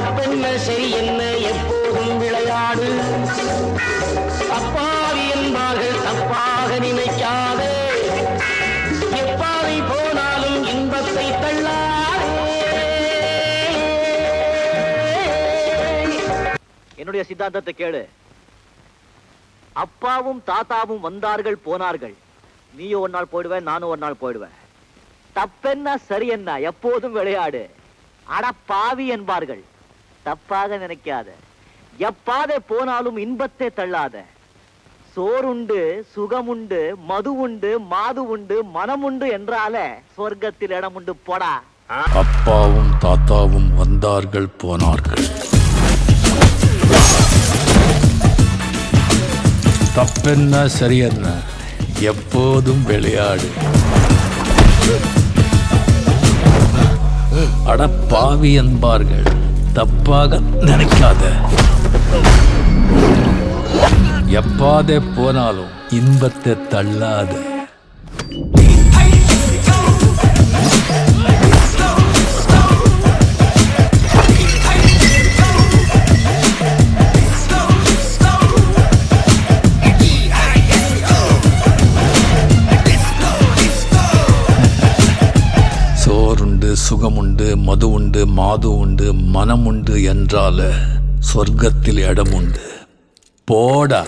தப்பென்ன சரி என்ன எப்போதும் விளையாடு. அப்பாவி என்பார்கள் தப்பாக நினைக்காதே. எப்பாவை போனாலும் இன்பத்தை தள்ளாதே. என்னுடைய சித்தாந்தத்தை கேளு. அப்பாவும் தாத்தாவும் வந்தார்கள் போனார்கள். நீயும் ஒரு நாள் போயிடுவேன், நானும் ஒரு நாள் போயிடுவேன். தப்பென்ன சரி என்ன எப்போதும் விளையாடு. அட பாவி என்பார்கள் தப்பாக நினைக்காத. எப்பாதை போனாலும் இன்பத்தை தள்ளாத. சோறுண்டு சுகமுண்டு மது உண்டு மாது உண்டு மனமுண்டு என்றாலே சொர்க்கத்தில் இடம் உண்டு போடா. அப்பாவும் தாத்தாவும் வந்தார்கள் போனார்கள். தப்பென்ன சரியென்ன எப்போதும் விளையாடு. அட பாவி என்பார்கள் தப்பாக நினைக்காத. எப்பாதே போனாலும் இன்பத்தை தள்ளாத. சோறுண்டு சுகமுண்டு மது உண்டு மாது உண்டு மனமுண்டு என்றால சொர்க்கத்தில் இடம் உண்டு போடா.